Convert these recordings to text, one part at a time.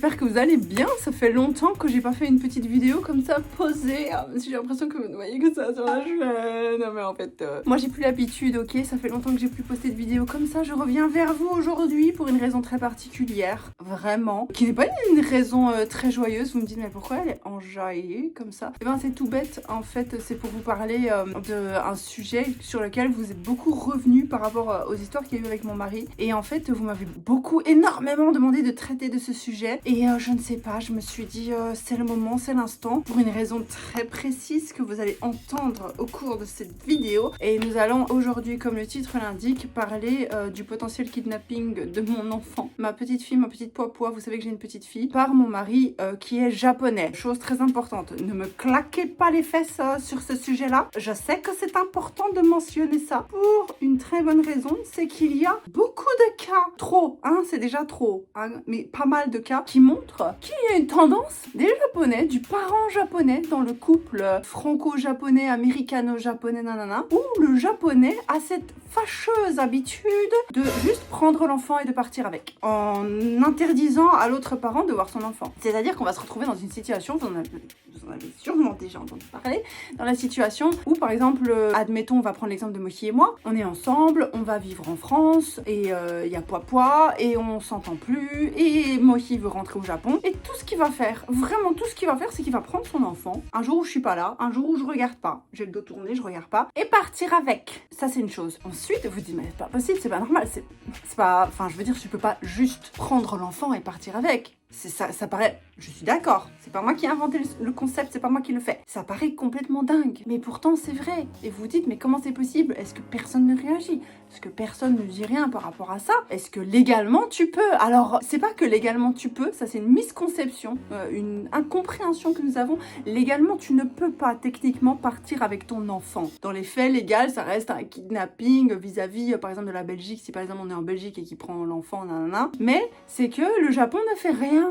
j'espère que vous allez bien. Ça fait longtemps que j'ai pas fait une petite vidéo comme ça posée. J'ai l'impression que vous ne voyez que ça sur la chaîne. Non mais en fait, moi j'ai plus l'habitude, ok. Ça fait longtemps que j'ai plus posté de vidéo comme ça. Je reviens vers vous aujourd'hui pour une raison très particulière, vraiment, qui n'est pas une raison très joyeuse. Vous me dites mais pourquoi elle est enjaillée comme ça? Eh ben c'est tout bête. En fait, c'est pour vous parler d'un sujet sur lequel vous êtes beaucoup revenu par rapport aux histoires qu'il y a eu avec mon mari. Et en fait, vous m'avez énormément demandé de traiter de ce sujet. Et je ne sais pas, je me suis dit c'est le moment, c'est l'instant, pour une raison très précise que vous allez entendre au cours de cette vidéo. Et nous allons aujourd'hui, comme le titre l'indique, parler du potentiel kidnapping de mon enfant. Ma petite fille, ma petite poipois, vous savez que j'ai une petite fille, par mon mari qui est japonais. Chose très importante, ne me claquez pas les fesses sur ce sujet-là. Je sais que c'est important de mentionner ça pour une très bonne raison, c'est qu'il y a beaucoup de cas, trop, hein, c'est déjà trop, hein, mais pas mal de cas qui montrent qu'il y a une tendance des Japonais, du parent japonais dans le couple franco-japonais, américano-japonais, nanana, où le japonais a cette fâcheuse habitude de juste prendre l'enfant et de partir avec, en interdisant à l'autre parent de voir son enfant. C'est-à-dire qu'on va se retrouver dans une situation, vous en avez sûrement déjà entendu parler, dans la situation où, par exemple, admettons, on va prendre l'exemple de Mochi et moi, on est ensemble, on va vivre en France, et il y a Poipois, et on s'entend plus, et Mochi veut rentrer au Japon, et tout ce qu'il va faire, vraiment tout ce qu'il va faire, c'est qu'il va prendre son enfant, un jour où je suis pas là, un jour où je regarde pas, j'ai le dos tourné, je regarde pas, et partir avec. Ça, c'est une chose. Ensuite, vous dites, mais c'est pas possible, c'est pas normal, c'est pas, enfin, je veux dire, je peux pas juste prendre l'enfant et partir avec. Ça paraît, je suis d'accord, c'est pas moi qui ai inventé le concept, c'est pas moi qui le fais. Ça paraît complètement dingue, mais pourtant c'est vrai. Et vous dites, mais comment c'est possible? Est-ce que personne ne réagit? Est-ce que personne ne dit rien par rapport à ça? Est-ce que légalement tu peux? Alors, c'est pas que légalement tu peux, ça c'est une misconception, une incompréhension que nous avons. Légalement, tu ne peux pas techniquement partir avec ton enfant. Dans les faits, légal, ça reste un kidnapping vis-à-vis, par exemple, de la Belgique, si par exemple on est en Belgique et qu'il prend l'enfant, nanana. Mais c'est que le Japon ne fait rien,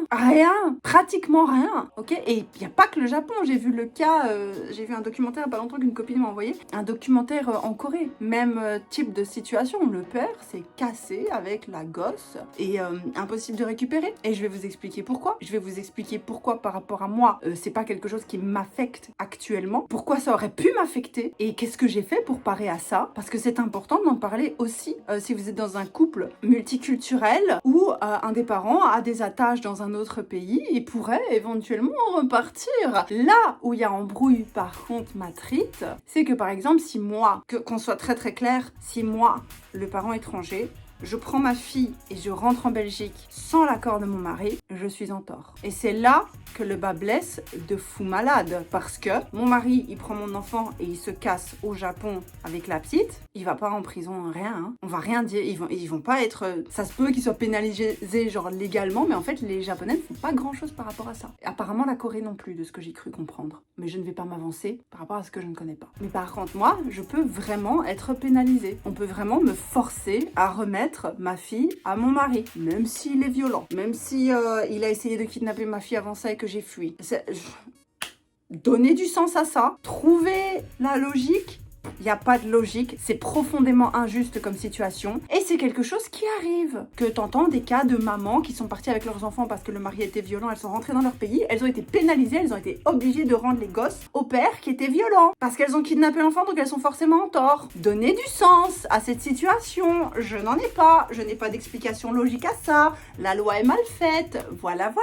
pratiquement rien, ok? Et il n'y a pas que le Japon, j'ai vu le cas, j'ai vu un documentaire il n'y a pas longtemps qu'une copine m'a envoyé, un documentaire en Corée, même type de situation, le père s'est cassé avec la gosse et impossible de récupérer. Et je vais vous expliquer pourquoi. Je vais vous expliquer pourquoi par rapport à moi, c'est pas quelque chose qui m'affecte actuellement, pourquoi ça aurait pu m'affecter et qu'est-ce que j'ai fait pour parer à ça, parce que c'est important d'en parler aussi si vous êtes dans un couple multiculturel où un des parents a des attaches dans un autre pays et pourrait éventuellement repartir. Là où il y a embrouille par contre matrite, c'est que par exemple si moi, qu'on soit très très clair, si moi, le parent étranger, je prends ma fille et je rentre en Belgique sans l'accord de mon mari, je suis en tort. Et c'est là que le bas blesse de fou malade. Parce que mon mari, il prend mon enfant et il se casse au Japon avec la petite, il va pas en prison, rien. Hein. On va rien dire, ils vont pas être... Ça se peut qu'ils soient pénalisés genre légalement, mais en fait les Japonais ne font pas grand chose par rapport à ça. Et apparemment la Corée non plus, de ce que j'ai cru comprendre. Mais je ne vais pas m'avancer par rapport à ce que je ne connais pas. Mais par contre moi, je peux vraiment être pénalisée. On peut vraiment me forcer à remettre ma fille à mon mari, même s'il est violent, même si il a essayé de kidnapper ma fille avant ça et que j'ai fui. Donner du sens à ça, trouver la logique. Il n'y a pas de logique, c'est profondément injuste comme situation et c'est quelque chose qui arrive. Que t'entends des cas de mamans qui sont parties avec leurs enfants parce que le mari était violent, elles sont rentrées dans leur pays, elles ont été pénalisées, elles ont été obligées de rendre les gosses au père qui était violent parce qu'elles ont kidnappé l'enfant, donc elles sont forcément en tort. Donner du sens à cette situation, je n'en ai pas, je n'ai pas d'explication logique à ça, la loi est mal faite, voilà.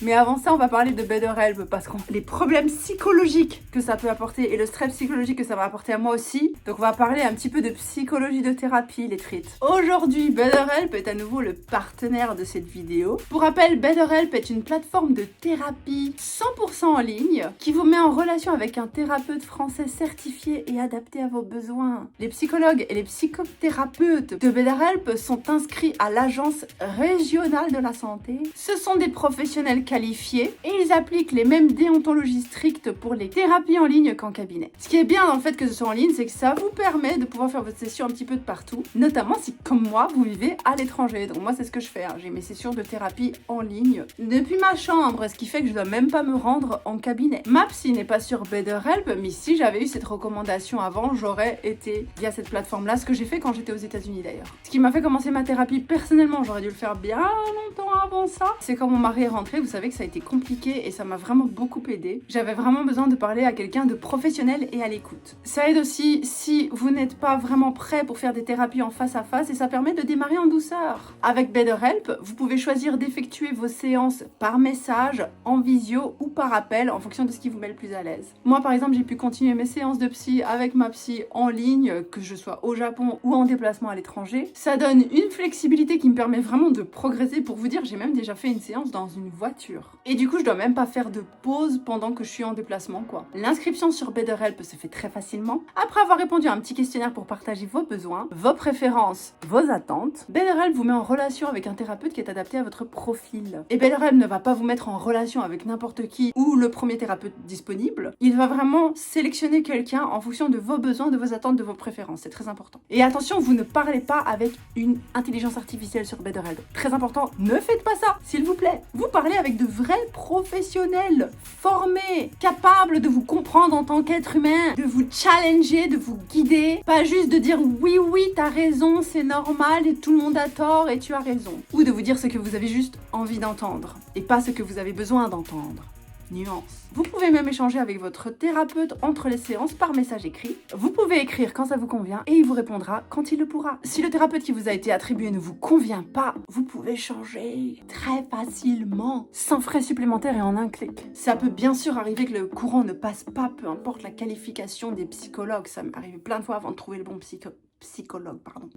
Mais avant ça, on va parler de Better Help parce que les problèmes psychologiques que ça peut apporter et le stress psychologique que ça va apporter à moi aussi. Donc on va parler un petit peu de psychologie de thérapie, les trites. Aujourd'hui, BetterHelp est à nouveau le partenaire de cette vidéo. Pour rappel, BetterHelp est une plateforme de thérapie 100% en ligne qui vous met en relation avec un thérapeute français certifié et adapté à vos besoins. Les psychologues et les psychothérapeutes de BetterHelp sont inscrits à l'Agence régionale de la santé. Ce sont des professionnels qualifiés et ils appliquent les mêmes déontologies strictes pour les thérapies en ligne qu'en cabinet. Ce qui est bien dans le fait que ce soit en ligne, c'est que ça vous permet de pouvoir faire votre session un petit peu de partout, notamment si, comme moi, vous vivez à l'étranger. Donc moi, c'est ce que je fais, hein. J'ai mes sessions de thérapie en ligne depuis ma chambre, ce qui fait que je dois même pas me rendre en cabinet. Ma psy n'est pas sur BetterHelp, mais si j'avais eu cette recommandation avant, j'aurais été via cette plateforme-là, ce que j'ai fait quand j'étais aux États-Unis d'ailleurs. Ce qui m'a fait commencer ma thérapie personnellement, j'aurais dû le faire bien longtemps avant ça. C'est quand mon mari est rentré, vous savez que ça a été compliqué et ça m'a vraiment beaucoup aidé. J'avais vraiment besoin de parler à quelqu'un de professionnel et à l'écoute. Ça aide aussi si vous n'êtes pas vraiment prêt pour faire des thérapies en face à face et ça permet de démarrer en douceur. Avec BetterHelp, vous pouvez choisir d'effectuer vos séances par message, en visio ou par appel en fonction de ce qui vous met le plus à l'aise. Moi par exemple, j'ai pu continuer mes séances de psy avec ma psy en ligne, que je sois au Japon ou en déplacement à l'étranger. Ça donne une flexibilité qui me permet vraiment de progresser. Pour vous dire, j'ai même déjà fait une séance dans une voiture. Et du coup, je dois même pas faire de pause pendant que je suis en déplacement, quoi. L'inscription sur BetterHelp se fait très facilement. Après avoir répondu à un petit questionnaire pour partager vos besoins, vos préférences, vos attentes, BetterHelp vous met en relation avec un thérapeute qui est adapté à votre profil. Et BetterHelp ne va pas vous mettre en relation avec n'importe qui ou le premier thérapeute disponible. Il va vraiment sélectionner quelqu'un en fonction de vos besoins, de vos attentes, de vos préférences. C'est très important. Et attention, vous ne parlez pas avec une intelligence artificielle sur BetterHelp. Très important, ne faites pas ça, s'il vous plaît. Vous parlez avec de vrais professionnels, formés, capables de vous comprendre en tant qu'être humain, de vous challenger, de vous guider. Pas juste de dire oui, t'as raison, c'est normal et tout le monde a tort et tu as raison. Ou de vous dire ce que vous avez juste envie d'entendre et pas ce que vous avez besoin d'entendre. Nuance. Vous pouvez même échanger avec votre thérapeute entre les séances par message écrit. Vous pouvez écrire quand ça vous convient et il vous répondra quand il le pourra. Si le thérapeute qui vous a été attribué ne vous convient pas, vous pouvez changer très facilement, sans frais supplémentaires et en un clic. Ça peut bien sûr arriver que le courant ne passe pas, peu importe la qualification des psychologues. Ça m'est arrivé plein de fois avant de trouver le bon psychologue.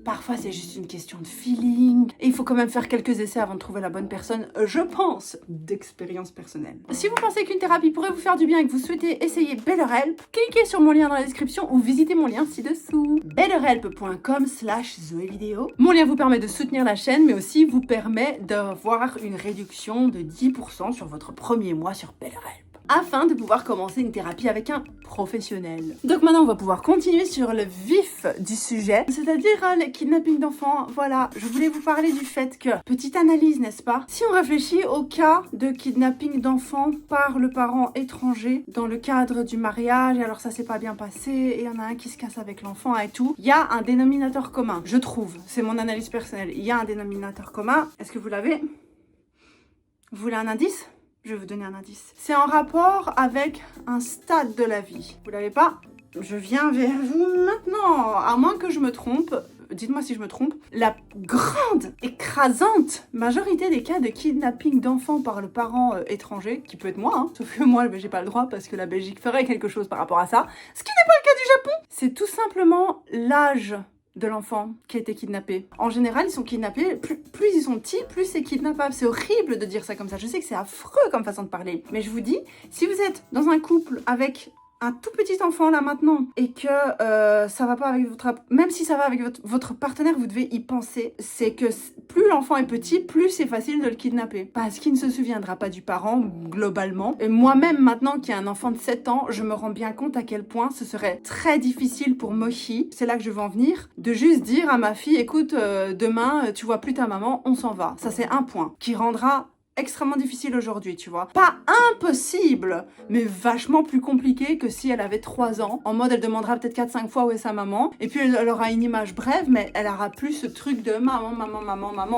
Parfois, c'est juste une question de feeling. Et il faut quand même faire quelques essais avant de trouver la bonne personne, je pense, d'expérience personnelle. Si vous pensez qu'une thérapie pourrait vous faire du bien et que vous souhaitez essayer BetterHelp, cliquez sur mon lien dans la description ou visitez mon lien ci-dessous. betterhelp.com/zoevideo. Mon lien vous permet de soutenir la chaîne, mais aussi vous permet d'avoir une réduction de 10% sur votre premier mois sur BetterHelp, afin de pouvoir commencer une thérapie avec un professionnel. Donc maintenant, on va pouvoir continuer sur le vif du sujet, c'est-à-dire les kidnappings d'enfants. Voilà, je voulais vous parler du fait que, petite analyse, n'est-ce pas? Si on réfléchit au cas de kidnapping d'enfants par le parent étranger dans le cadre du mariage, et alors ça s'est pas bien passé, et il y en a un qui se casse avec l'enfant et tout, il y a un dénominateur commun, je trouve. C'est mon analyse personnelle. Il y a un dénominateur commun. Est-ce que vous l'avez? Vous voulez un indice? Je vais vous donner un indice. C'est en rapport avec un stade de la vie. Vous l'avez pas? Je viens vers vous maintenant. À moins que je me trompe, dites-moi si je me trompe, la grande, écrasante majorité des cas de kidnapping d'enfants par le parent étranger, qui peut être moi, hein, sauf que moi, j'ai pas le droit parce que la Belgique ferait quelque chose par rapport à ça, ce qui n'est pas le cas du Japon. C'est tout simplement l'âge de l'enfant qui a été kidnappé. En général, ils sont kidnappés, plus ils sont petits, plus c'est kidnappable. C'est horrible de dire ça comme ça. Je sais que c'est affreux comme façon de parler. Mais je vous dis, si vous êtes dans un couple avec un tout petit enfant là maintenant et que ça va pas avec votre... Même si ça va avec votre partenaire, vous devez y penser. C'est que plus l'enfant est petit, plus c'est facile de le kidnapper. Parce qu'il ne se souviendra pas du parent, globalement. Et moi-même, maintenant qui ai un enfant de 7 ans, je me rends bien compte à quel point ce serait très difficile pour Mochi, c'est là que je veux en venir, de juste dire à ma fille, écoute, demain, tu vois plus ta maman, on s'en va. Ça, c'est un point qui rendra extrêmement difficile aujourd'hui, tu vois. Pas impossible, mais vachement plus compliqué que si elle avait 3 ans. En mode, elle demandera peut-être 4-5 fois où est sa maman. Et puis, elle aura une image brève, mais elle aura plus ce truc de maman.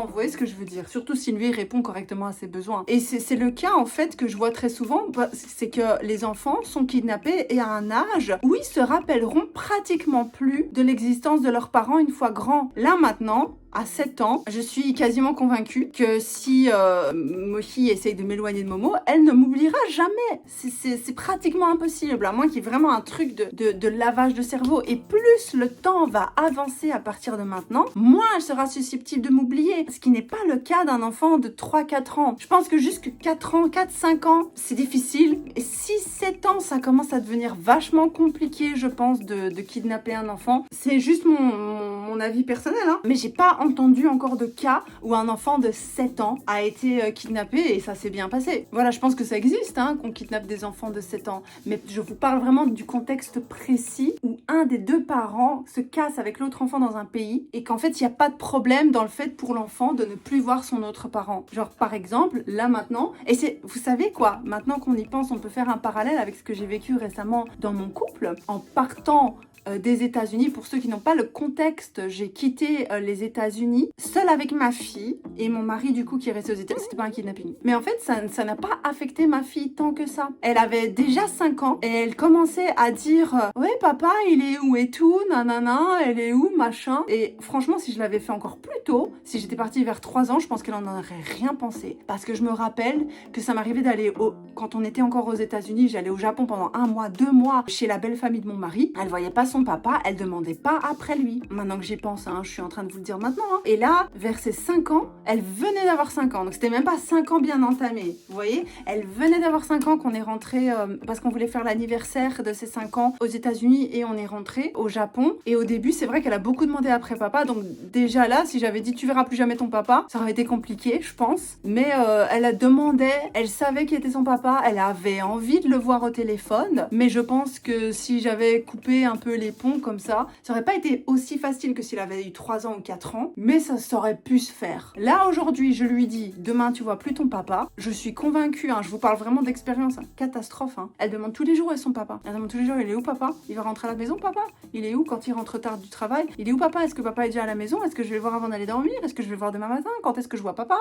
Vous voyez ce que je veux dire? Surtout si lui répond correctement à ses besoins. Et c'est le cas, en fait, que je vois très souvent. C'est que les enfants sont kidnappés et à un âge où ils se rappelleront pratiquement plus de l'existence de leurs parents une fois grands. Là, maintenant, à 7 ans, je suis quasiment convaincue que si Mochi essaye de m'éloigner de Momo, elle ne m'oubliera jamais. C'est pratiquement impossible, à moins qu'il y ait vraiment un truc de lavage de cerveau. Et plus le temps va avancer à partir de maintenant, moins elle sera susceptible de m'oublier. Ce qui n'est pas le cas d'un enfant de 3-4 ans. Je pense que jusque 4 ans, 4-5 ans, c'est difficile. Et 6-7 ans, ça commence à devenir vachement compliqué, je pense, de kidnapper un enfant. C'est juste mon mon avis personnel, hein. Mais j'ai pas entendu encore de cas où un enfant de 7 ans a été kidnappé et ça s'est bien passé. Voilà, je pense que ça existe, hein, qu'on kidnappe des enfants de 7 ans. Mais je vous parle vraiment du contexte précis où un des deux parents se casse avec l'autre enfant dans un pays et qu'en fait, il n'y a pas de problème dans le fait pour l'enfant de ne plus voir son autre parent. Genre, par exemple, là maintenant, et c'est, vous savez quoi, maintenant qu'on y pense, on peut faire un parallèle avec ce que j'ai vécu récemment dans mon couple, en partant des États-Unis. Pour ceux qui n'ont pas le contexte, j'ai quitté les États-Unis seule avec ma fille et mon mari du coup qui est resté aux États-Unis. C'était pas un kidnapping. Mais en fait, ça n'a pas affecté ma fille tant que ça. Elle avait déjà 5 ans et elle commençait à dire ouais papa il est où et tout, nanana, elle est où, machin. Et franchement, si je l'avais fait encore plus tôt, si j'étais partie vers 3 ans, je pense qu'elle en aurait rien pensé. Parce que je me rappelle que ça m'arrivait d'aller quand on était encore aux États-Unis, j'allais au Japon pendant 1 mois, 2 mois chez la belle famille de mon mari. Elle voyait pas son papa, elle demandait pas après lui. Maintenant que j'y pense, hein, je suis en train de vous le dire maintenant. Hein. Et là, vers ses 5 ans, elle venait d'avoir 5 ans. Donc c'était même pas 5 ans bien entamés. Vous voyez, elle venait d'avoir 5 ans qu'on est rentré parce qu'on voulait faire l'anniversaire de ses 5 ans aux États-Unis et on est rentré au Japon. Et au début, c'est vrai qu'elle a beaucoup demandé après papa. Donc déjà là, si j'avais dit tu verras plus jamais ton papa, ça aurait été compliqué, je pense. Mais elle a demandé, elle savait qui était son papa, elle avait envie de le voir au téléphone. Mais je pense que si j'avais coupé un peu les ponts comme ça aurait pas été aussi facile que s'il avait eu 3 ans ou 4 ans, mais ça aurait pu se faire. Là, aujourd'hui, je lui dis, demain, tu vois plus ton papa. Je suis convaincue, hein, je vous parle vraiment d'expérience, hein, catastrophe. Hein. Elle demande tous les jours où est son papa. Elle demande tous les jours, il est où papa? Il va rentrer à la maison, papa? Il est où quand il rentre tard du travail? Il est où papa? Est-ce que papa est déjà à la maison? Est-ce que je vais le voir avant d'aller dormir? Est-ce que je vais le voir demain matin? Quand est-ce que je vois papa?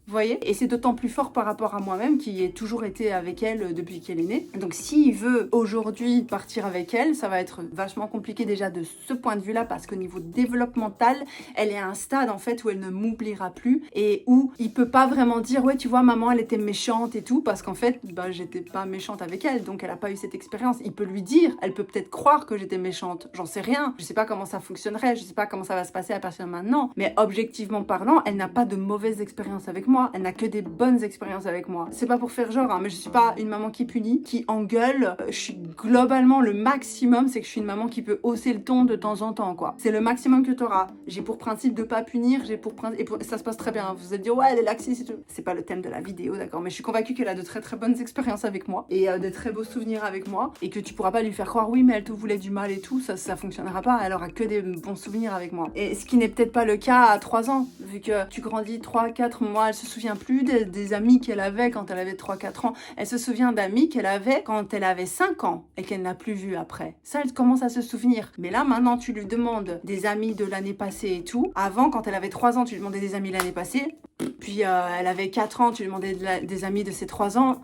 Vous voyez? Et c'est d'autant plus fort par rapport à moi-même qui ai toujours été avec elle depuis qu'elle est née. Donc s'il veut aujourd'hui partir avec elle, ça va être vachement compliqué déjà de ce point de vue-là parce qu'au niveau développemental, elle est à un stade en fait où elle ne m'oubliera plus et où il peut pas vraiment dire ouais tu vois maman elle était méchante et tout parce qu'en fait bah j'étais pas méchante avec elle donc elle a pas eu cette expérience. Il peut lui dire, elle peut peut-être croire que j'étais méchante, j'en sais rien. Je sais pas comment ça fonctionnerait, je sais pas comment ça va se passer à partir de maintenant, mais objectivement parlant, elle n'a pas de mauvaise expérience avec moi. Elle n'a que des bonnes expériences avec moi. C'est pas pour faire genre, hein, mais je suis pas une maman qui punit, qui engueule. Je suis globalement le maximum, c'est que je suis une maman qui peut hausser le ton de temps en temps, quoi. C'est le maximum que t'auras. J'ai pour principe de pas punir, j'ai pour principe... Et ça se passe très bien. Vous allez dire, ouais, elle est laxiste et tout. C'est pas le thème de la vidéo, d'accord, mais je suis convaincue qu'elle a de très très bonnes expériences avec moi et de très beaux souvenirs avec moi et que tu pourras pas lui faire croire, oui, mais elle te voulait du mal et tout, ça fonctionnera pas. Elle aura que des bons souvenirs avec moi. Et ce qui n'est peut-être pas le cas à 3 ans, vu que tu grandis 3, 4 mois, elle se souvient plus des amis qu'elle avait quand elle avait 3-4 ans. Elle se souvient d'amis qu'elle avait quand elle avait 5 ans et qu'elle n'a plus vu après. Ça, elle commence à se souvenir. Mais là, maintenant, tu lui demandes des amis de l'année passée et tout. Avant, quand elle avait 3 ans, tu lui demandais des amis de l'année passée. Puis, elle avait 4 ans, tu lui demandais des amis de ses 3 ans.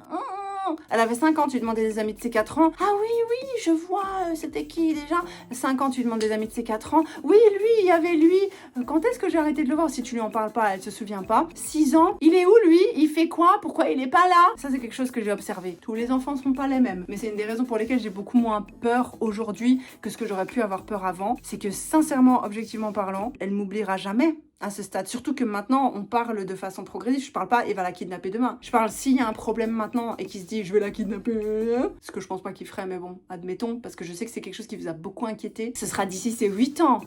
Elle avait 5 ans, tu lui demandais des amis de ses 4 ans. Ah oui, oui, je vois, c'était qui déjà? 5 ans, tu lui demandes des amis de ses 4 ans. Oui, lui, il y avait lui. Quand est-ce que j'ai arrêté de le voir? Si tu lui en parles pas, elle se souvient pas. 6 ans, il est où lui? Il fait quoi? Pourquoi il est pas là? Ça, c'est quelque chose que j'ai observé. Tous les enfants sont pas les mêmes. Mais c'est une des raisons pour lesquelles j'ai beaucoup moins peur aujourd'hui que ce que j'aurais pu avoir peur avant. C'est que sincèrement, objectivement parlant, elle m'oubliera jamais. À ce stade, surtout que maintenant on parle de façon progressive, je parle pas et va la kidnapper demain. Je parle s'il y a un problème maintenant et qu'il se dit je vais la kidnapper, ce que je pense pas qu'il ferait, mais bon, admettons, parce que je sais que c'est quelque chose qui vous a beaucoup inquiété. Ce sera d'ici ses 8 ans.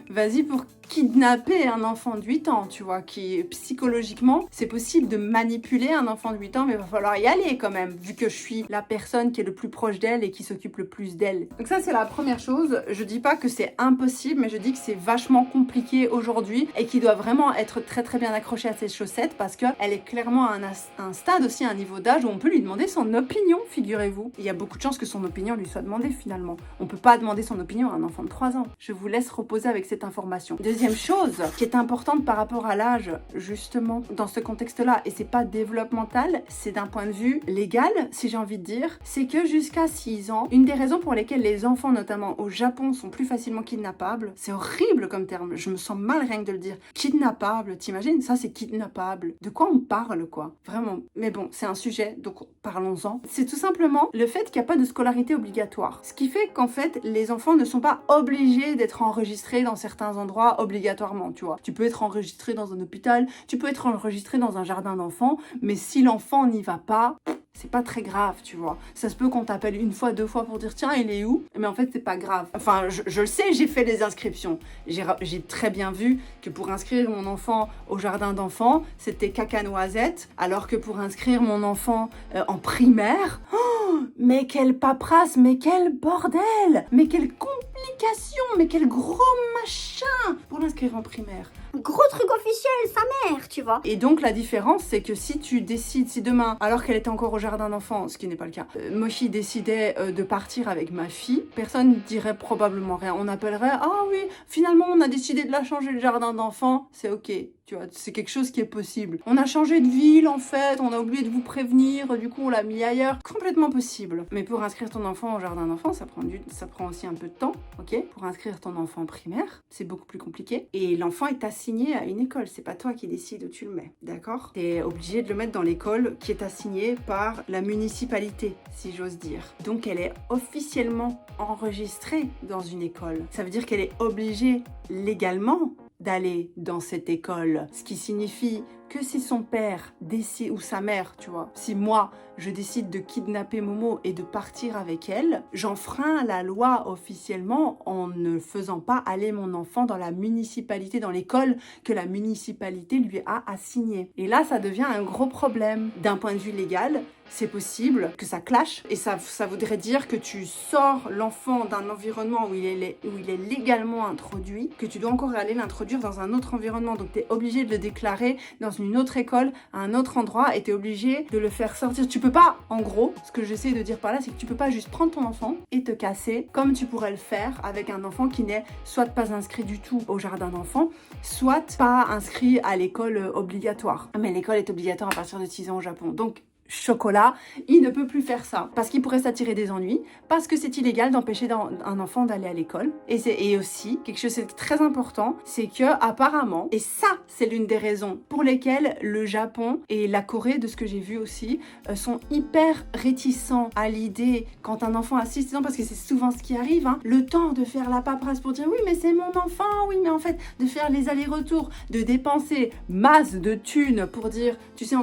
Vas-y pour kidnapper un enfant de 8 ans, tu vois, qui psychologiquement, c'est possible de manipuler un enfant de 8 ans, mais il va falloir y aller quand même, vu que je suis la personne qui est le plus proche d'elle et qui s'occupe le plus d'elle. Donc ça, c'est la première chose. Je dis pas que c'est impossible, mais je dis que c'est vachement compliqué aujourd'hui et qu'il doit vraiment être très très bien accroché à ses chaussettes parce qu'elle est clairement à un stade aussi, à un niveau d'âge où on peut lui demander son opinion, figurez-vous. Il y a beaucoup de chances que son opinion lui soit demandée finalement. On peut pas demander son opinion à un enfant de 3 ans. Je vous laisse reposer avec cette information. Deuxième chose qui est importante par rapport à l'âge, justement, dans ce contexte-là, et c'est pas développemental, c'est d'un point de vue légal, si j'ai envie de dire, c'est que jusqu'à 6 ans, une des raisons pour lesquelles les enfants, notamment au Japon, sont plus facilement kidnappables, c'est horrible comme terme, je me sens mal rien que de le dire. Kidnappable, t'imagines? Ça, c'est kidnappable. De quoi on parle, quoi? Vraiment. Mais bon, c'est un sujet, donc parlons-en. C'est tout simplement le fait qu'il n'y a pas de scolarité obligatoire. Ce qui fait qu'en fait, les enfants ne sont pas obligés d'être enregistrés dans certains endroits obligatoirement, tu vois. Tu peux être enregistré dans un hôpital, tu peux être enregistré dans un jardin d'enfants, mais si l'enfant n'y va pas, c'est pas très grave, tu vois. Ça se peut qu'on t'appelle une fois, 2 fois pour dire tiens, il est où? Mais en fait, c'est pas grave. Enfin, je le sais, j'ai fait les inscriptions. J'ai très bien vu que pour inscrire mon enfant au jardin d'enfants, c'était caca-noisette, alors que pour inscrire mon enfant en primaire, oh, mais quelle paperasse, mais quel bordel, mais quelle complication, mais quel gros machin pour l'inscrire en primaire. Gros truc officiel, sa mère, tu vois. Et donc la différence, c'est que si tu décides, si demain, alors qu'elle était encore au jardin d'enfants, ce qui n'est pas le cas, Mochi décidait de partir avec ma fille, personne ne dirait probablement rien. On appellerait, ah oui, finalement on a décidé de la changer le jardin d'enfants, c'est ok. Tu vois, c'est quelque chose qui est possible. On a changé de ville en fait, on a oublié de vous prévenir, du coup on l'a mis ailleurs. Complètement possible. Mais pour inscrire ton enfant au jardin d'enfants, ça prend aussi un peu de temps, ok? Pour inscrire ton enfant en primaire, c'est beaucoup plus compliqué. Et l'enfant est assigné à une école, c'est pas toi qui décides où tu le mets, d'accord? T'es obligé de le mettre dans l'école qui est assignée par la municipalité, si j'ose dire. Donc elle est officiellement enregistrée dans une école. Ça veut dire qu'elle est obligée légalement d'aller dans cette école, ce qui signifie que si son père décide, ou sa mère, tu vois, si moi, je décide de kidnapper Momo et de partir avec elle, j'enfreins la loi officiellement en ne faisant pas aller mon enfant dans la municipalité, dans l'école que la municipalité lui a assignée. Et là, ça devient un gros problème. D'un point de vue légal, c'est possible que ça clash et ça voudrait dire que tu sors l'enfant d'un environnement où il est légalement introduit, que tu dois encore aller l'introduire dans un autre environnement. Donc tu es obligé de le déclarer dans une autre école, à un autre endroit, et tu es obligé de le faire sortir. Tu peux pas, en gros, ce que j'essaie de dire par là, c'est que tu peux pas juste prendre ton enfant et te casser comme tu pourrais le faire avec un enfant qui n'est soit pas inscrit du tout au jardin d'enfants, soit pas inscrit à l'école obligatoire. Mais l'école est obligatoire à partir de 6 ans au Japon. Donc chocolat, il ne peut plus faire ça parce qu'il pourrait s'attirer des ennuis, parce que c'est illégal d'empêcher un enfant d'aller à l'école. Et aussi, quelque chose de très important, c'est que apparemment, et ça c'est l'une des raisons pour lesquelles le Japon et la Corée, de ce que j'ai vu aussi, sont hyper réticents à l'idée quand un enfant a 6 ans, parce que c'est souvent ce qui arrive, hein, le temps de faire la paperasse pour dire oui mais c'est mon enfant, oui mais en fait de faire les allers-retours, de dépenser masse de thunes pour dire, tu sais,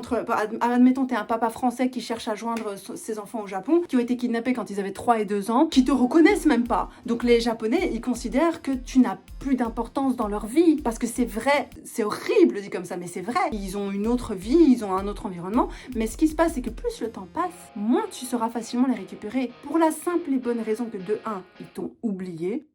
admettons t'es un papa français qui cherchent à joindre ses enfants au Japon, qui ont été kidnappés quand ils avaient 3 et 2 ans, qui te reconnaissent même pas. Donc les Japonais, ils considèrent que tu n'as plus d'importance dans leur vie, parce que c'est vrai, c'est horrible dit comme ça, mais c'est vrai. Ils ont une autre vie, ils ont un autre environnement, mais ce qui se passe, c'est que plus le temps passe, moins tu sauras facilement les récupérer. Pour la simple et bonne raison que de 1, ils t'ont oublié,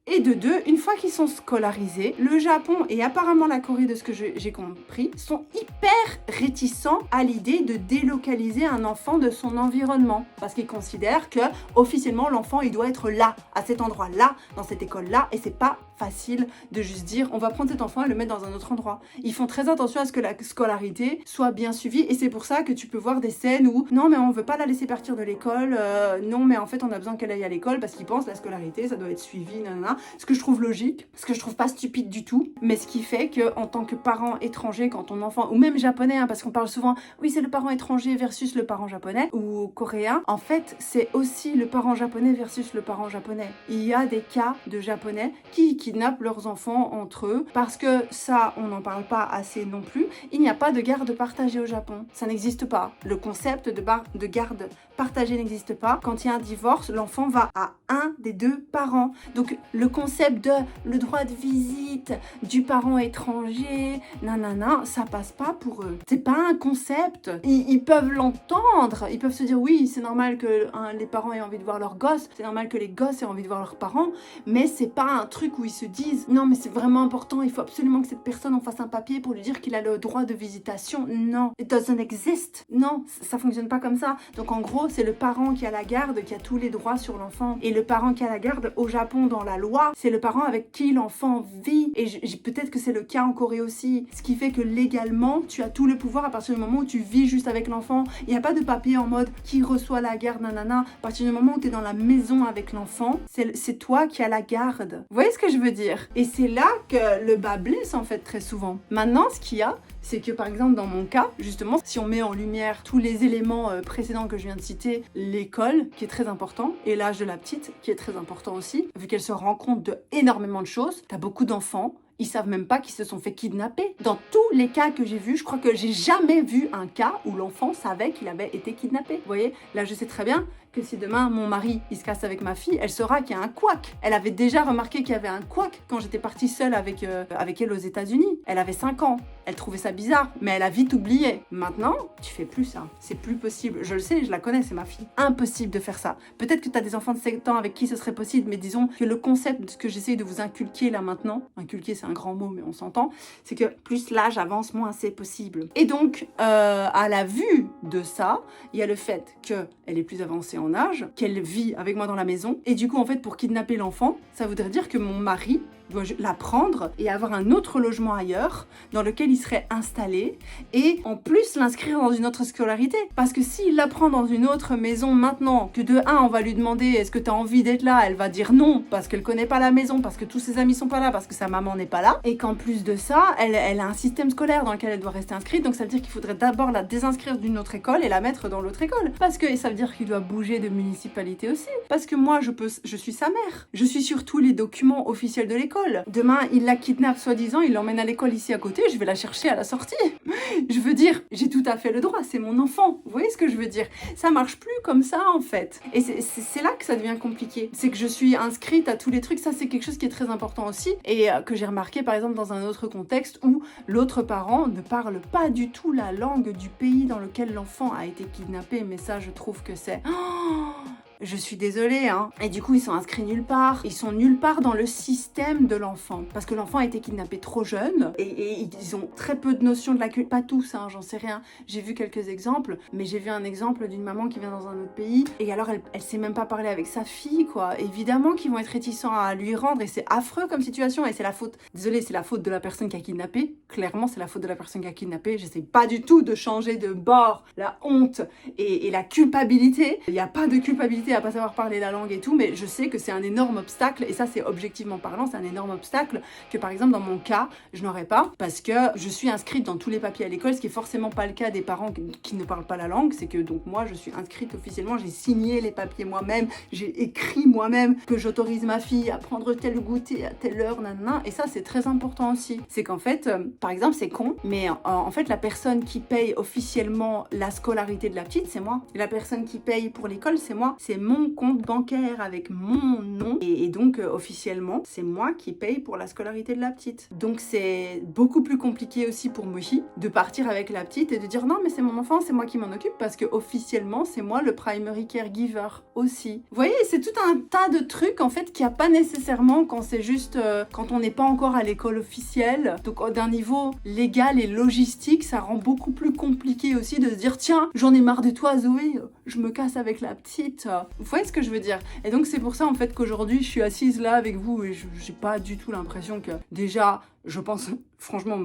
et de 2, une fois qu'ils sont scolarisés, le Japon et apparemment la Corée, de ce que j'ai compris, sont hyper réticents à l'idée de délocaliser un enfant de son environnement. Parce qu'ils considèrent que officiellement l'enfant il doit être là, à cet endroit-là, dans cette école-là, et c'est pas facile de juste dire on va prendre cet enfant et le mettre dans un autre endroit. Ils font très attention à ce que la scolarité soit bien suivie, et c'est pour ça que tu peux voir des scènes où non mais on veut pas la laisser partir de l'école, non mais en fait on a besoin qu'elle aille à l'école parce qu'ils pensent la scolarité ça doit être suivi, nanana. Ce que je trouve logique, ce que je trouve pas stupide du tout, mais ce qui fait que en tant que parent étranger, quand ton enfant, ou même japonais, hein, parce qu'on parle souvent, oui c'est le parent étranger versus le parent japonais ou coréen, en fait c'est aussi le parent japonais versus le parent japonais. Il y a des cas de japonais qui kidnappent leurs enfants entre eux, parce que ça on n'en parle pas assez non plus, il n'y a pas de garde partagée au Japon, ça n'existe pas. Le concept de garde partagée n'existe pas. Quand il y a un divorce, l'enfant va à un des 2 parents. Donc le concept de le droit de visite du parent étranger, nanana, ça passe pas pour eux. C'est pas un concept. Ils peuvent l'entendre, ils peuvent se dire oui, c'est normal que les parents aient envie de voir leurs gosses, c'est normal que les gosses aient envie de voir leurs parents, mais c'est pas un truc où ils se disent non mais c'est vraiment important, il faut absolument que cette personne en fasse un papier pour lui dire qu'il a le droit de visitation. Non, it doesn't exist. Non, ça fonctionne pas comme ça. Donc en gros, c'est le parent qui a la garde qui a tous les droits sur l'enfant, et le parent qui a la garde au Japon dans la loi, c'est le parent avec qui l'enfant vit, et peut-être que c'est le cas en Corée aussi, ce qui fait que légalement tu as tout le pouvoir à partir du moment où tu vis juste avec l'enfant. Il n'y a pas de papier en mode qui reçoit la garde, nanana. À partir du moment où tu es dans la maison avec l'enfant, c'est toi qui as la garde. Vous voyez ce que je veux dire? Et c'est là que le bas blesse en fait très souvent. Maintenant ce qu'il y a, c'est que par exemple dans mon cas, justement, si on met en lumière tous les éléments précédents que je viens de citer, l'école qui est très important, et l'âge de la petite qui est très important aussi, vu qu'elle se rend compte de énormément de choses. T'as beaucoup d'enfants ils savent même pas qu'ils se sont fait kidnapper. Dans tous les cas que j'ai vus, je crois que j'ai jamais vu un cas où l'enfant savait qu'il avait été kidnappé. Vous voyez, là je sais très bien que si demain mon mari il se casse avec ma fille, elle saura qu'il y a un couac. Elle avait déjà remarqué qu'il y avait un couac quand j'étais partie seule avec elle aux États-Unis. Elle avait 5 ans. Elle trouvait ça bizarre, mais elle a vite oublié. Maintenant, tu fais plus ça. C'est plus possible. Je le sais, je la connais, c'est ma fille. Impossible de faire ça. Peut-être que tu as des enfants de 7 ans avec qui ce serait possible, mais disons que le concept de ce que j'essaye de vous inculquer là maintenant, inculquer c'est un grand mot, mais on s'entend, c'est que plus l'âge avance, moins c'est possible. Et donc, à la vue de ça, il y a le fait qu'elle est plus avancée en âge, qu'elle vit avec moi dans la maison, et du coup, en fait, pour kidnapper l'enfant, ça voudrait dire que mon mari doit la prendre et avoir un autre logement ailleurs dans lequel il serait installé et en plus l'inscrire dans une autre scolarité. Parce que s'il la prend dans une autre maison maintenant, que de un on va lui demander est-ce que tu as envie d'être là, elle va dire non parce qu'elle connaît pas la maison, parce que tous ses amis sont pas là, parce que sa maman n'est pas là, et qu'en plus de ça, elle a un système scolaire dans lequel elle doit rester inscrite, donc ça veut dire qu'il faudrait d'abord la désinscrire d'une autre école et la mettre dans l'autre école. Parce que ça veut dire qu'il doit bouger de municipalité aussi. Parce que moi je suis sa mère. Je suis sur tous les documents officiels de l'école. Demain, il la kidnappe soi-disant, il l'emmène à l'école ici à côté, je vais la chercher à la sortie. Je veux dire, j'ai tout à fait le droit, c'est mon enfant. Vous voyez ce que je veux dire? Ça marche plus comme ça en fait. Et c'est là que ça devient compliqué. C'est que je suis inscrite à tous les trucs, ça c'est quelque chose qui est très important aussi et que j'ai remarqué par exemple dans un autre contexte où l'autre parent ne parle pas du tout la langue du pays dans lequel l'enfant a été kidnappé. Mais ça, je trouve que c'est... Je suis désolée, hein. Et du coup, ils sont inscrits nulle part. Ils sont nulle part dans le système de l'enfant. Parce que l'enfant a été kidnappé trop jeune. Et ils ont très peu de notions de la culture. Pas tous, hein, j'en sais rien. J'ai vu quelques exemples. Mais j'ai vu un exemple d'une maman qui vient dans un autre pays. Et alors, elle sait même pas parler avec sa fille, quoi. Évidemment qu'ils vont être réticents à lui rendre. Et c'est affreux comme situation. Et c'est la faute... Désolée, c'est la faute de la personne qui a kidnappé. Clairement, c'est la faute de la personne qui a kidnappé. J'essaie pas du tout de changer de bord la honte et la culpabilité. Il n'y a pas de culpabilité à pas savoir parler la langue et tout, mais je sais que c'est un énorme obstacle, et ça c'est objectivement parlant, c'est un énorme obstacle que par exemple dans mon cas, je n'aurais pas, parce que je suis inscrite dans tous les papiers à l'école, ce qui est forcément pas le cas des parents qui ne parlent pas la langue. C'est que donc moi je suis inscrite officiellement, j'ai signé les papiers moi-même, j'ai écrit moi-même que j'autorise ma fille à prendre tel goûter à telle heure, nanana, et ça c'est très important aussi. C'est qu'en fait, par exemple c'est con, mais en fait la personne qui paye officiellement la scolarité de la petite, c'est moi. Et la personne qui paye pour l'école, c'est moi. C'est mon compte bancaire avec mon nom et donc officiellement c'est moi qui paye pour la scolarité de la petite. Donc c'est beaucoup plus compliqué aussi pour Mohi de partir avec la petite et de dire non mais c'est mon enfant, c'est moi qui m'en occupe, parce que officiellement c'est moi le primary caregiver aussi. Vous voyez, c'est tout un tas de trucs en fait qu'il n'y a pas nécessairement quand c'est juste quand on n'est pas encore à l'école officielle. Donc d'un niveau légal et logistique, ça rend beaucoup plus compliqué aussi de se dire tiens j'en ai marre de toi Zoé, je me casse avec la petite. Vous voyez ce que je veux dire? Et donc c'est pour ça en fait qu'aujourd'hui je suis assise là avec vous et j'ai pas du tout l'impression que déjà je pense, franchement,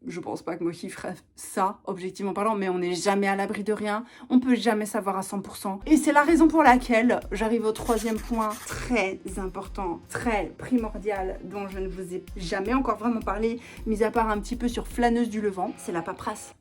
je pense pas que Mohi ferait ça, objectivement parlant, mais on n'est jamais à l'abri de rien, on peut jamais savoir à 100%. Et c'est la raison pour laquelle j'arrive au troisième point très important, très primordial, dont je ne vous ai jamais encore vraiment parlé, mis à part un petit peu sur Flâneuse du Levant, c'est la paperasse.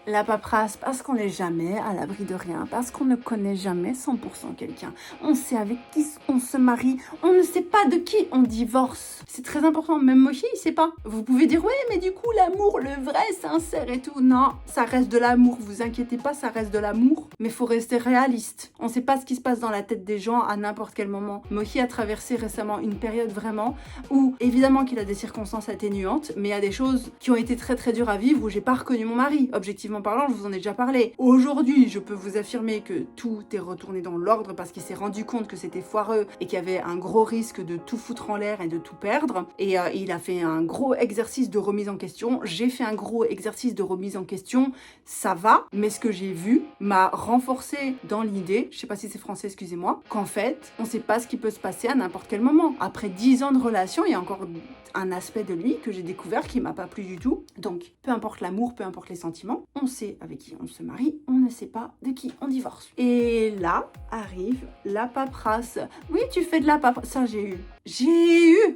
La paperasse, parce qu'on n'est jamais à l'abri de rien, parce qu'on ne connaît jamais 100% quelqu'un. On sait avec qui on se marie, on ne sait pas de qui on divorce. C'est très important, même Mohi, il sait pas. Vous pouvez dire, oui, mais du coup, l'amour, le vrai, sincère et tout. Non, ça reste de l'amour, vous inquiétez pas, ça reste de l'amour. Mais faut rester réaliste. On sait pas ce qui se passe dans la tête des gens à n'importe quel moment. Mohi a traversé récemment une période vraiment où, évidemment qu'il a des circonstances atténuantes, mais il y a des choses qui ont été très très dures à vivre où j'ai pas reconnu mon mari, objectivement parlant, je vous en ai déjà parlé. Aujourd'hui, je peux vous affirmer que tout est retourné dans l'ordre parce qu'il s'est rendu compte que c'était foireux et qu'il y avait un gros risque de tout foutre en l'air et de tout perdre. Et il a fait un gros exercice de remise en question. J'ai fait un gros exercice de remise en question. Ça va, mais ce que j'ai vu m'a renforcé dans l'idée, je sais pas si c'est français, excusez-moi, qu'en fait, on sait pas ce qui peut se passer à n'importe quel moment. Après 10 ans de relation, il y a encore un aspect de lui que j'ai découvert qui m'a pas plu du tout. Donc, peu importe l'amour, peu importe les sentiments, on sait avec qui on se marie, on ne sait pas de qui on divorce. Et là arrive la paperasse. Oui, tu fais de la paperasse. Ça, j'ai eu.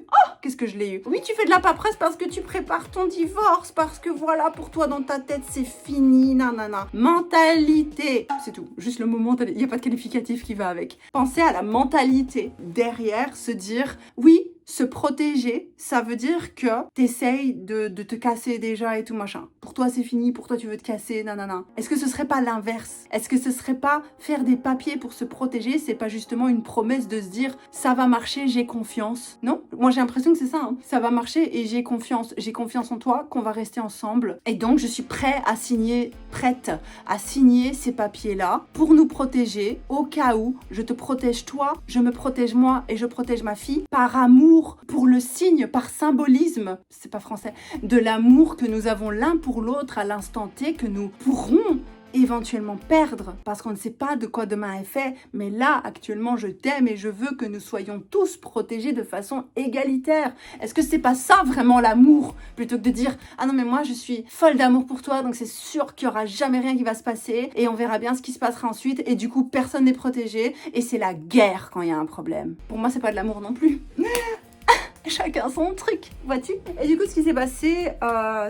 Oh, qu'est-ce que je l'ai eu. Oui, tu fais de la paperasse parce que tu prépares ton divorce, parce que voilà, pour toi, dans ta tête, c'est fini, nanana. Mentalité. C'est tout. Juste le mot mentalité. Il n'y a pas de qualificatif qui va avec. Pensez à la mentalité. Derrière, se dire, oui, se protéger, ça veut dire que t'essayes de te casser déjà et tout machin. Pour toi, c'est fini, pour toi, tu veux te casser, nanana. Est-ce que ce serait pas l'inverse? Est-ce que ce serait pas faire des papiers pour se protéger? C'est pas justement une promesse de se dire, ça va marcher, j'ai confiance? Non? Moi, j'ai l'impression que c'est ça, hein. Ça va marcher et j'ai confiance en toi, qu'on va rester ensemble. Et donc, je suis prête à signer ces papiers-là pour nous protéger au cas où je te protège toi, je me protège moi et je protège ma fille par amour, pour le signe, par symbolisme, c'est pas français, de l'amour que nous avons l'un pour l'autre à l'instant T, que nous pourrons éventuellement perdre parce qu'on ne sait pas de quoi demain est fait, mais là actuellement je t'aime et je veux que nous soyons tous protégés de façon égalitaire. Est-ce que c'est pas ça vraiment l'amour, plutôt que de dire ah non mais moi je suis folle d'amour pour toi donc c'est sûr qu'il y aura jamais rien qui va se passer et on verra bien ce qui se passera ensuite et du coup personne n'est protégé et c'est la guerre quand il y a un problème. Pour moi c'est pas de l'amour non plus. Chacun son truc, vois-tu? Et du coup, ce qui s'est passé,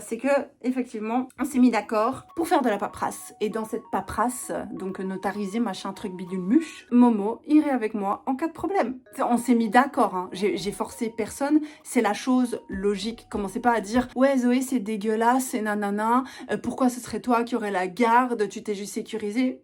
c'est que effectivement, on s'est mis d'accord pour faire de la paperasse. Et dans cette paperasse, donc notarisée, machin, truc bidule muche, Momo irait avec moi en cas de problème. On s'est mis d'accord, hein. J'ai forcé personne. C'est la chose logique. Commencez pas à dire ouais Zoé, c'est dégueulasse, c'est nanana. Pourquoi ce serait toi qui aurais la garde? Tu t'es juste sécurisée.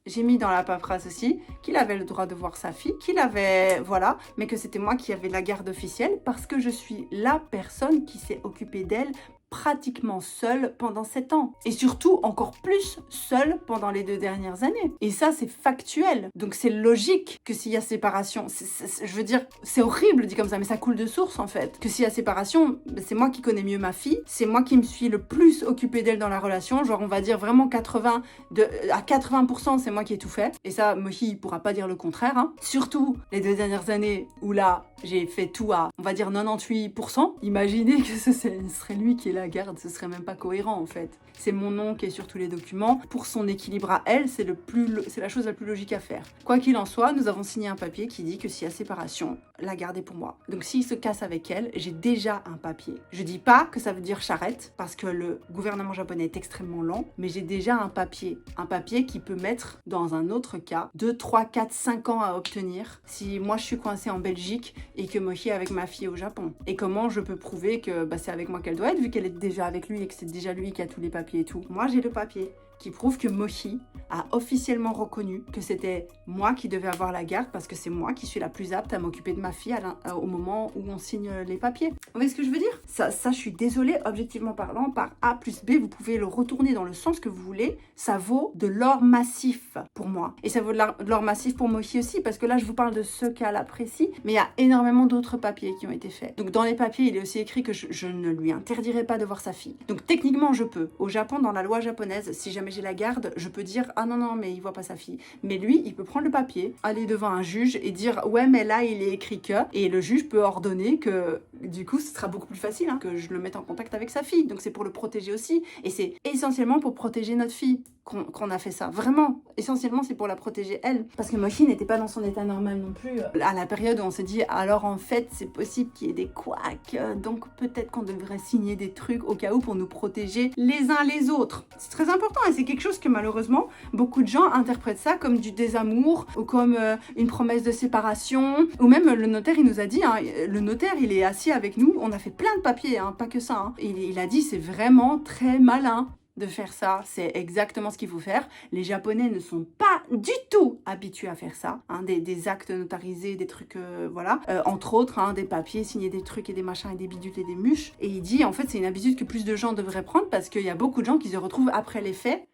J'ai mis dans la paperasse aussi qu'il avait le droit de voir sa fille, qu'il avait, voilà, mais que c'était moi qui avais la garde officielle parce que je suis la personne qui s'est occupée d'elle pratiquement seule pendant 7 ans. Et surtout, encore plus seule pendant les 2 dernières années. Et ça, c'est factuel. Donc, c'est logique que s'il y a séparation, je veux dire, c'est horrible dit comme ça, mais ça coule de source en fait. Que s'il y a séparation, c'est moi qui connais mieux ma fille, c'est moi qui me suis le plus occupée d'elle dans la relation. Genre, on va dire vraiment 80%, c'est moi qui ai tout fait. Et ça, Mohi, il pourra pas dire le contraire. Hein. Surtout les 2 dernières années où là, j'ai fait tout à, on va dire 98%. Imaginez que ce serait lui qui est la garde, ce serait même pas cohérent en fait. C'est mon nom qui est sur tous les documents. Pour son équilibre à elle, c'est la chose la plus logique à faire. Quoi qu'il en soit, nous avons signé un papier qui dit que s'il y a séparation, la garde est pour moi. Donc s'il se casse avec elle, j'ai déjà un papier. Je dis pas que ça veut dire charrette, parce que le gouvernement japonais est extrêmement lent, mais j'ai déjà un papier. Un papier qui peut mettre, dans un autre cas, 2, 3, 4, 5 ans à obtenir si moi je suis coincée en Belgique et que Mohi est avec ma fille au Japon. Et comment je peux prouver que c'est avec moi qu'elle doit être, vu qu'elle est déjà avec lui et que c'est déjà lui qui a tous les papiers et tout. Moi, j'ai le papier qui prouve que Mohi a officiellement reconnu que c'était moi qui devais avoir la garde parce que c'est moi qui suis la plus apte à m'occuper de ma fille au moment où on signe les papiers. Vous voyez ce que je veux dire? Ça, je suis désolée, objectivement parlant, par A plus B, vous pouvez le retourner dans le sens que vous voulez, ça vaut de l'or massif pour moi. Et ça vaut de l'or massif pour Mohi aussi, parce que là, je vous parle de ce cas-là précis, mais il y a énormément d'autres papiers qui ont été faits. Donc, dans les papiers, il est aussi écrit que je ne lui interdirai pas de voir sa fille. Donc, techniquement, je peux. Au Japon, dans la loi japonaise, si jamais j'ai la garde, je peux dire ah non mais il voit pas sa fille. Mais lui, il peut prendre le papier, aller devant un juge et dire ouais mais là il est écrit que, et le juge peut ordonner que du coup ce sera beaucoup plus facile que je le mette en contact avec sa fille. Donc c'est pour le protéger aussi et c'est essentiellement pour protéger notre fille qu'on a fait ça. Vraiment, essentiellement c'est pour la protéger elle, parce que Mohi n'était pas dans son état normal non plus à la période où on s'est dit alors en fait c'est possible qu'il y ait des couacs, donc peut-être qu'on devrait signer des trucs au cas où pour nous protéger les uns les autres. C'est très important et c'est quelque chose que malheureusement beaucoup de gens interprètent ça comme du désamour ou comme une promesse de séparation, ou même le notaire il nous a dit, le notaire il est assis avec nous, on a fait plein de papiers, pas que ça, il a dit c'est vraiment très malin de faire ça, c'est exactement ce qu'il faut faire. Les Japonais ne sont pas du tout habitués à faire ça, des actes notarisés, des trucs, voilà, entre autres, des papiers, signer des trucs et des machins et des bidules et des muches. Et il dit, en fait, c'est une habitude que plus de gens devraient prendre parce qu'il y a beaucoup de gens qui se retrouvent après les faits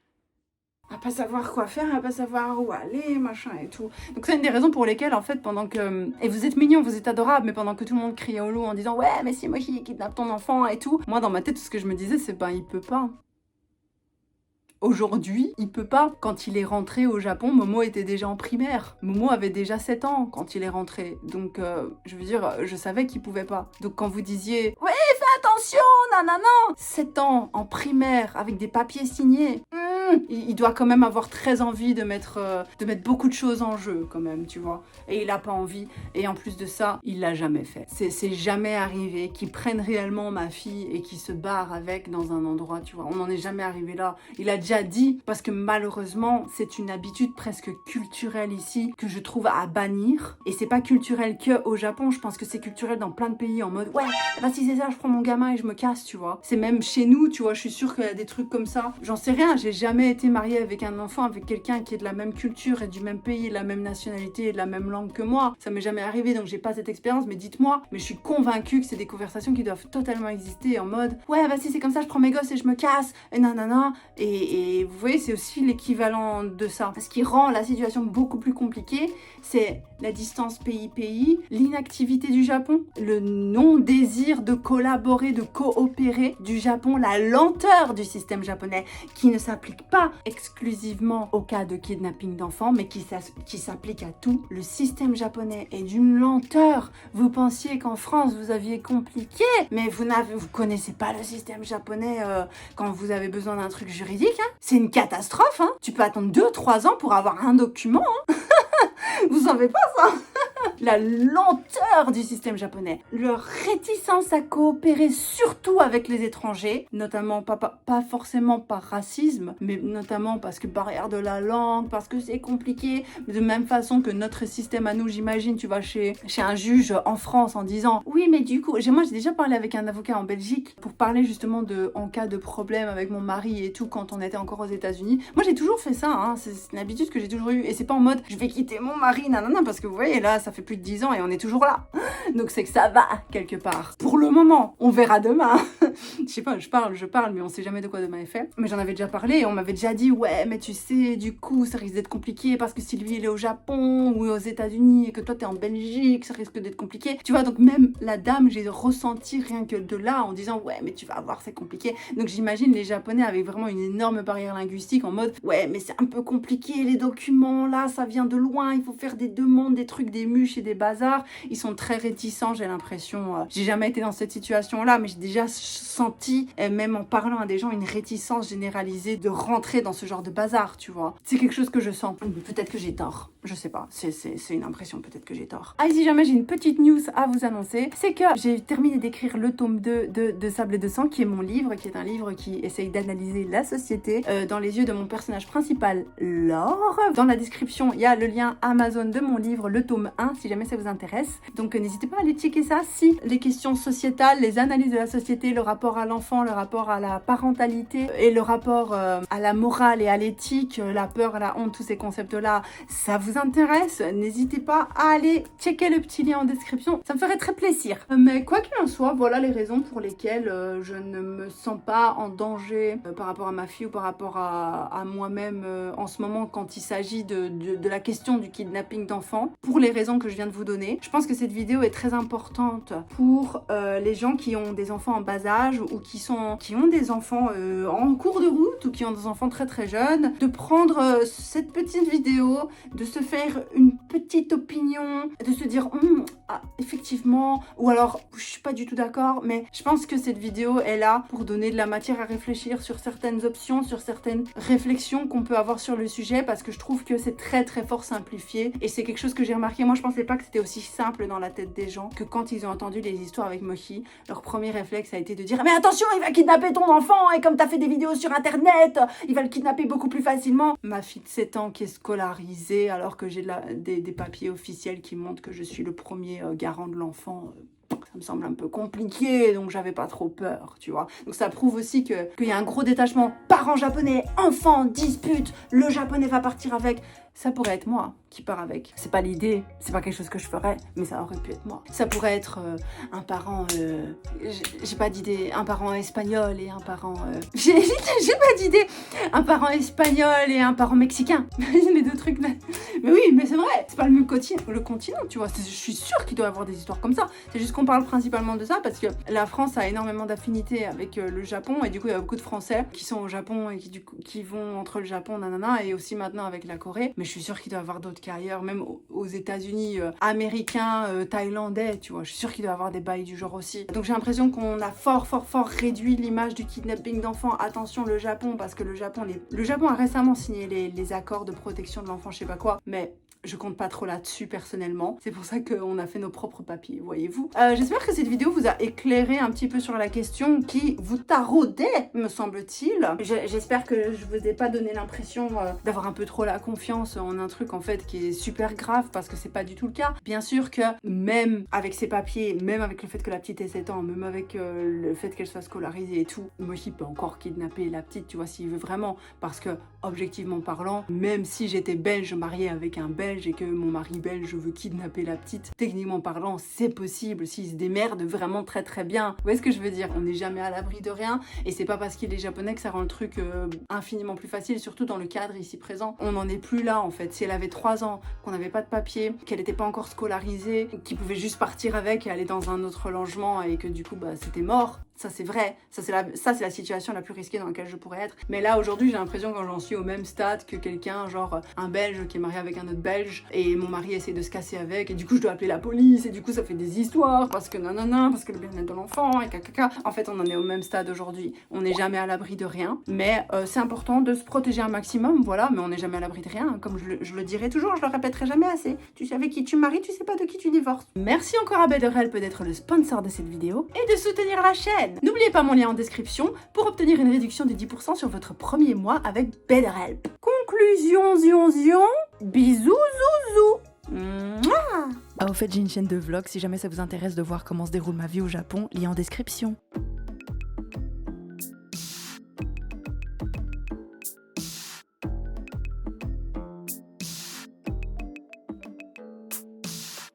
à pas savoir quoi faire, à pas savoir où aller, machin et tout. Donc c'est une des raisons pour lesquelles, en fait, pendant que... Et vous êtes mignons, vous êtes adorables, mais pendant que tout le monde criait au loup en disant « Ouais, mais c'est moi qui kidnappe ton enfant et tout », moi, dans ma tête, tout ce que je me disais, c'est il peut pas. Aujourd'hui, il peut pas. Quand il est rentré au Japon, Momo était déjà en primaire. Momo avait déjà 7 ans quand il est rentré. Donc, je veux dire, je savais qu'il pouvait pas. Donc, quand vous disiez « Ouais, fais attention !» attention, nanana. 7 ans en primaire avec des papiers signés. Il doit quand même avoir très envie de mettre beaucoup de choses en jeu quand même, tu vois. Et il a pas envie. Et en plus de ça, il l'a jamais fait. C'est jamais arrivé qu'il prenne réellement ma fille et qu'il se barre avec dans un endroit, tu vois. On n'en est jamais arrivé là. Il a déjà dit, parce que malheureusement, c'est une habitude presque culturelle ici que je trouve à bannir. Et c'est pas culturel que au Japon. Je pense que c'est culturel dans plein de pays en mode ouais, bah si c'est ça, je prends mon gamin et je me casse, tu vois. C'est même chez nous, tu vois. Je suis sûre qu'il y a des trucs comme ça. J'en sais rien. J'ai jamais été mariée avec un enfant, avec quelqu'un qui est de la même culture et du même pays, de la même nationalité et de la même langue que moi. Ça m'est jamais arrivé, donc j'ai pas cette expérience, mais dites-moi. Mais je suis convaincue que c'est des conversations qui doivent totalement exister en mode ouais, bah si c'est comme ça, je prends mes gosses et je me casse, et nanana. Et vous voyez, c'est aussi l'équivalent de ça. Ce qui rend la situation beaucoup plus compliquée, c'est la distance pays-pays, l'inactivité du Japon, le non-désir de collaborer, de coopérer du Japon, la lenteur du système japonais qui ne s'applique pas exclusivement au cas de kidnapping d'enfants, mais qui s'applique à tout. Le système japonais est d'une lenteur. Vous pensiez qu'en France, vous aviez compliqué, mais vous connaissez pas le système japonais quand vous avez besoin d'un truc juridique. Hein. C'est une catastrophe. Hein. Tu peux attendre 2-3 ans pour avoir un document. Hein. Vous savez pas ça? La lenteur du système japonais, leur réticence à coopérer surtout avec les étrangers, notamment pas forcément par racisme, mais notamment parce que barrière de la langue, parce que c'est compliqué, de même façon que notre système à nous, j'imagine, tu vas chez un juge en France en disant oui mais du coup, moi j'ai déjà parlé avec un avocat en Belgique pour parler justement en cas de problème avec mon mari et tout quand on était encore aux États-Unis. Moi j'ai toujours fait ça, hein, c'est une habitude que j'ai toujours eue et c'est pas en mode je vais quitter mon mari, nanana, parce que vous voyez là ça fait plus de 10 ans et on est toujours là. Donc c'est que ça va quelque part. Pour le moment, on verra demain. Je sais pas, je parle, mais on sait jamais de quoi demain est fait. Mais j'en avais déjà parlé et on m'avait déjà dit ouais, mais tu sais, du coup, ça risque d'être compliqué parce que si lui il est au Japon ou aux États-Unis et que toi t'es en Belgique, ça risque d'être compliqué. Tu vois, donc même la dame, j'ai ressenti rien que de là en disant ouais, mais tu vas voir, c'est compliqué. Donc j'imagine les Japonais avec vraiment une énorme barrière linguistique en mode ouais, mais c'est un peu compliqué les documents là, ça vient de loin, il faut faire des demandes, des trucs, des muches et des bazars. Ils sont très réticents, j'ai l'impression. J'ai jamais été dans cette situation-là, mais j'ai déjà senti, même en parlant à des gens, une réticence généralisée de rentrer dans ce genre de bazar, tu vois. C'est quelque chose que je sens. Peut-être que j'ai tort. Je sais pas. C'est une impression, peut-être que j'ai tort. Ah, et si jamais j'ai une petite news à vous annoncer, c'est que j'ai terminé d'écrire le tome 2 de Sable de sang, qui est mon livre, qui est un livre qui essaye d'analyser la société dans les yeux de mon personnage principal, Laure. Dans la description, il y a le lien Amazon de mon livre, le tome 1, si jamais ça vous intéresse. Donc n'hésitez pas à aller checker ça si les questions sociétales, les analyses de la société, le rapport à l'enfant, le rapport à la parentalité et le rapport à la morale et à l'éthique, la peur, la honte, tous ces concepts-là, ça vous intéresse, n'hésitez pas à aller checker le petit lien en description, ça me ferait très plaisir. Mais quoi qu'il en soit, voilà les raisons pour lesquelles je ne me sens pas en danger par rapport à ma fille ou par rapport à moi-même en ce moment quand il s'agit de la question du kidnapping d'enfants, pour les raisons que je viens de vous donner. Je pense que cette vidéo est très importante pour les gens qui ont des enfants en bas âge ou qui ont des enfants en cours de route ou qui ont des enfants très très jeunes, de prendre cette petite vidéo, de se faire une petite opinion, de se dire ah, effectivement, ou alors je suis pas du tout d'accord, mais je pense que cette vidéo est là pour donner de la matière à réfléchir sur certaines options, sur certaines réflexions qu'on peut avoir sur le sujet, parce que je trouve que c'est très très fort simplifié et c'est quelque chose que j'ai remarqué. Moi je pensais pas que c'était aussi simple dans la tête des gens, que quand ils ont entendu les histoires avec Mochi, leur premier réflexe a été de dire mais attention, il va kidnapper ton enfant et comme t'as fait des vidéos sur internet, il va le kidnapper beaucoup plus facilement. Ma fille de 7 ans qui est scolarisée alors que j'ai des papiers officiels qui montrent que je suis le premier garant de l'enfant, ça me semble un peu compliqué, donc j'avais pas trop peur, tu vois. Donc ça prouve aussi qu'il y a un gros détachement. Parents japonais, enfants, dispute, le japonais va partir avec. Ça pourrait être moi qui part avec. C'est pas l'idée, c'est pas quelque chose que je ferais, mais ça aurait pu être moi. Ça pourrait être un parent, j'ai pas d'idée, un parent espagnol et un parent... J'ai pas d'idée, un parent espagnol et un parent mexicain. Les deux trucs là. Mais oui, mais c'est vrai, c'est pas le même continent, tu vois. Je suis sûre qu'il doit y avoir des histoires comme ça. C'est juste qu'on parle principalement de ça parce que la France a énormément d'affinités avec le Japon et du coup il y a beaucoup de Français qui sont au Japon et qui vont entre le Japon, nanana, et aussi maintenant avec la Corée. mais je suis sûre qu'il doit y avoir d'autres cas ailleurs, même aux États-Unis, américains, thaïlandais, tu vois. Je suis sûre qu'il doit y avoir des bails du genre aussi. Donc j'ai l'impression qu'on a fort réduit l'image du kidnapping d'enfants. Attention, le Japon, parce que le Japon a récemment signé les accords de protection de l'enfant, je sais pas quoi, mais je compte pas trop là-dessus personnellement. C'est pour ça qu'on a fait nos propres papiers, voyez-vous. J'espère que cette vidéo vous a éclairé un petit peu sur la question qui vous taraudait, me semble-t-il. J'espère que je vous ai pas donné l'impression d'avoir un peu trop la confiance en un truc en fait qui est super grave, parce que c'est pas du tout le cas. Bien sûr que même avec ces papiers, même avec le fait que la petite ait 7 ans, même avec le fait qu'elle soit scolarisée et tout, Moshi peut encore kidnapper la petite, tu vois, s'il veut vraiment. Parce que, objectivement parlant, même si j'étais belge mariée avec un belge et que mon mari belge veut kidnapper la petite, techniquement parlant, c'est possible s'il se démerde vraiment très bien. Vous voyez ce que je veux dire? On n'est jamais à l'abri de rien, et c'est pas parce qu'il est japonais que ça rend le truc infiniment plus facile, surtout dans le cadre ici présent. On n'en est plus là en fait. Si elle avait 3 ans, qu'on n'avait pas de papier, qu'elle n'était pas encore scolarisée, qu'il pouvait juste partir avec et aller dans un autre logement et que du coup bah c'était mort, ça c'est vrai, ça c'est la situation la plus risquée dans laquelle je pourrais être. Mais là aujourd'hui j'ai l'impression que j'en suis au même stade que quelqu'un, genre un belge qui est marié avec un autre belge et mon mari essaie de se casser avec et du coup je dois appeler la police et du coup ça fait des histoires parce que nanana, parce que le bien-être de l'enfant et caca. En fait on en est au même stade aujourd'hui, on n'est jamais à l'abri de rien, mais c'est important de se protéger un maximum, voilà, mais on n'est jamais à l'abri de rien, comme je le dirai toujours, je le répéterai jamais assez. Tu sais avec qui tu maries, tu sais pas de qui tu divorces. Merci encore à BetterHelp d'être le sponsor de cette vidéo et de soutenir la chaîne. N'oubliez pas mon lien en description pour obtenir une réduction de 10% sur votre premier mois avec BetterHelp. Conclusion, bisous, zouzou. Mouah. Ah, au fait, j'ai une chaîne de vlog si jamais ça vous intéresse de voir comment se déroule ma vie au Japon, lien en description.